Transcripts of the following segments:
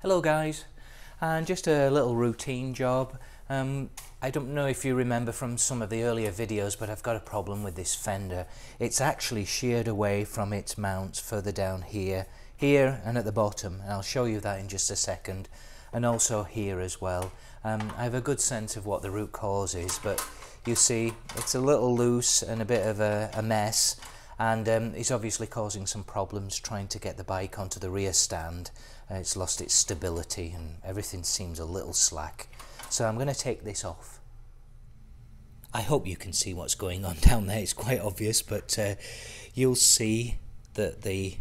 Hello guys, and just a little routine job. I don't know if you remember from some of the earlier videos, but I've got a problem with this Fender. It's actually sheared away from its mounts further down here and at the bottom, and I'll show you that in just a second, and also here as well. I have a good sense of what the root cause is, but you see it's a little loose and a bit of a mess, and it's obviously causing some problems trying to get the bike onto the rear stand. It's lost its stability and everything seems a little slack. So I'm going to take this off. I hope you can see what's going on down there. It's quite obvious, but you'll see that the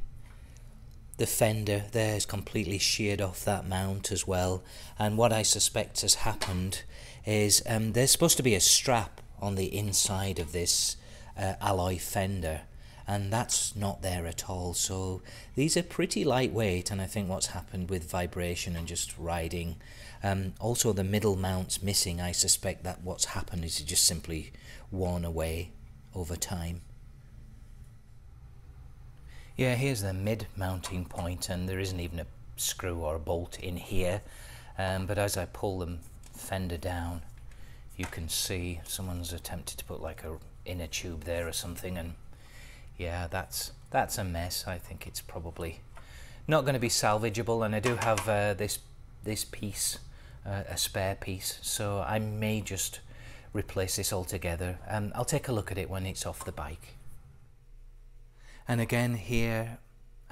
fender there is completely sheared off that mount as well. And what I suspect has happened is there's supposed to be a strap on the inside of this alloy fender, and that's not there at all. So these are pretty lightweight, and I think what's happened with vibration and just riding, also the middle mount's missing. I suspect that what's happened is it just simply worn away over time. Yeah, here's the mid mounting point, and there isn't even a screw or a bolt in here, but as I pull the fender down, you can see someone's attempted to put like a inner tube there or something, and yeah, that's a mess. I think it's probably not going to be salvageable, and I do have this piece, a spare piece, so I may just replace this altogether. I'll take a look at it when it's off the bike. And again here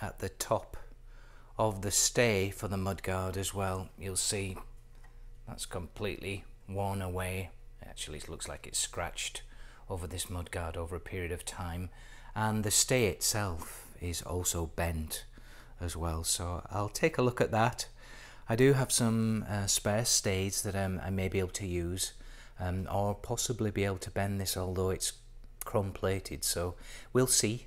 at the top of the stay for the mudguard as well, you'll see that's completely worn away. Actually, it looks like it's scratched over this mudguard over a period of time. And the stay itself is also bent as well, so I'll take a look at that. I do have some spare stays that I may be able to use, or possibly be able to bend this, although it's chrome plated, so we'll see.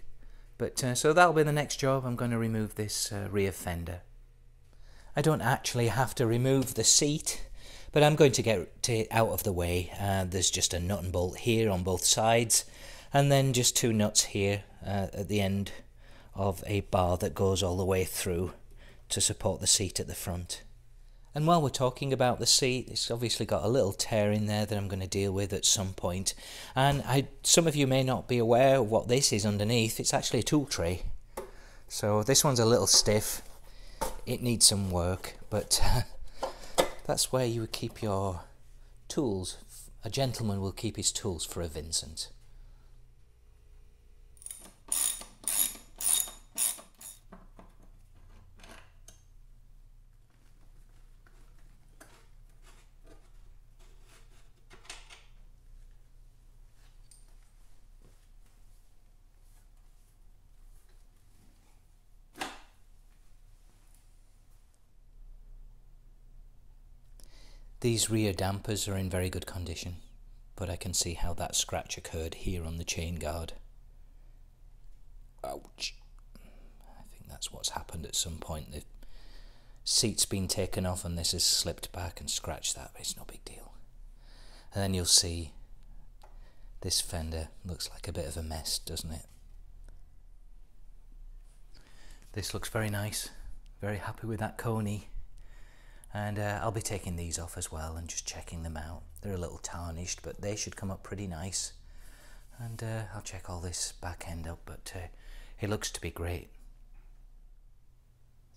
But so that'll be the next job. I'm going to remove this rear fender. I don't actually have to remove the seat, but I'm going to get it out of the way. There's just a nut and bolt here on both sides, and then just two nuts here at the end of a bar that goes all the way through to support the seat at the front. And while we're talking about the seat, it's obviously got a little tear in there that I'm going to deal with at some point. And some of you may not be aware of what this is underneath. It's actually a tool tray. So this one's a little stiff. It needs some work, but that's where you would keep your tools. A gentleman will keep his tools for a Vincent. These rear dampers are in very good condition, but I can see how that scratch occurred here on the chain guard. Ouch. I think that's what's happened at some point. The seat's been taken off and this has slipped back and scratched that, but it's no big deal. And then you'll see this fender looks like a bit of a mess, doesn't it? This looks very nice. Very happy with that coney. And I'll be taking these off as well and just checking them out. They're a little tarnished, but they should come up pretty nice. And I'll check all this back end up, but it looks to be great.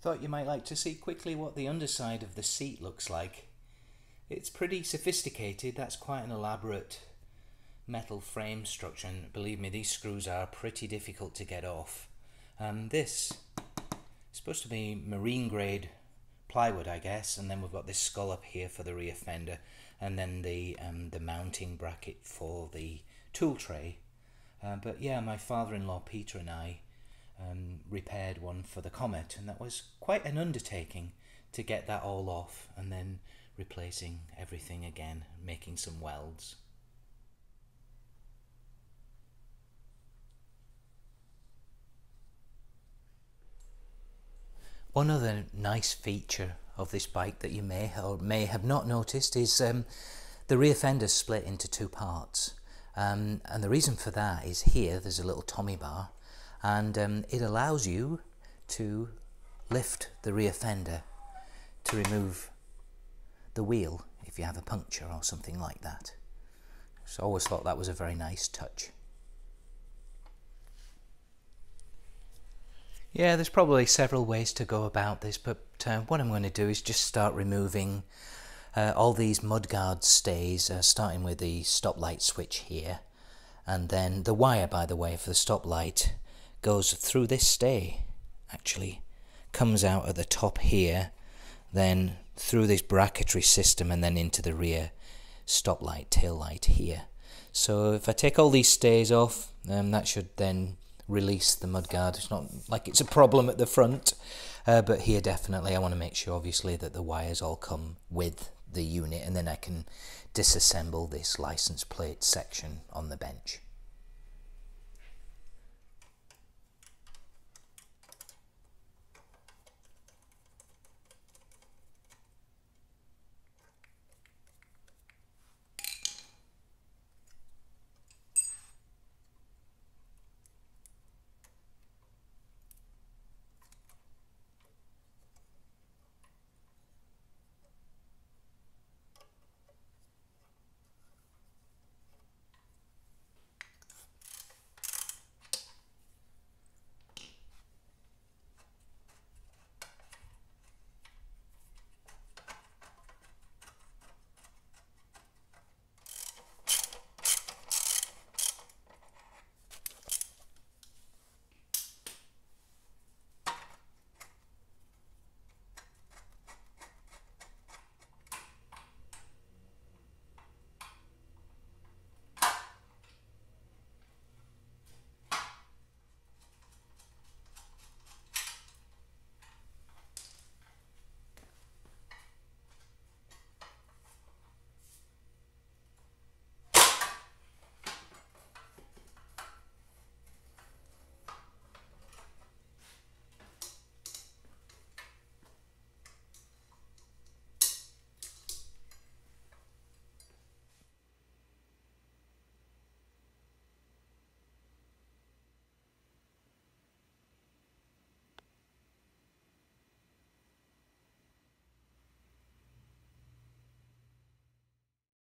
Thought you might like to see quickly what the underside of the seat looks like. It's pretty sophisticated. That's quite an elaborate metal frame structure, and believe me, these screws are pretty difficult to get off. This is supposed to be marine grade plywood, I guess, and then we've got this skull up here for the rear fender, and then the mounting bracket for the tool tray. But yeah, my father-in-law Peter and I repaired one for the Comet, and that was quite an undertaking to get that all off, and then replacing everything again, making some welds. One other nice feature of this bike that you may or may have not noticed is the rear fender's split into two parts. And the reason for that is here there's a little Tommy bar, and it allows you to lift the rear fender to remove the wheel if you have a puncture or something like that. So I always thought that was a very nice touch. Yeah, there's probably several ways to go about this, but what I'm going to do is just start removing all these mudguard stays, starting with the stoplight switch here, and then the wire, by the way, for the stoplight goes through this stay, actually comes out at the top here, then through this bracketry system and then into the rear stoplight tail light here. So if I take all these stays off, that should then release the mudguard. It's not like it's a problem at the front, but here definitely I want to make sure obviously that the wires all come with the unit, and then I can disassemble this license plate section on the bench.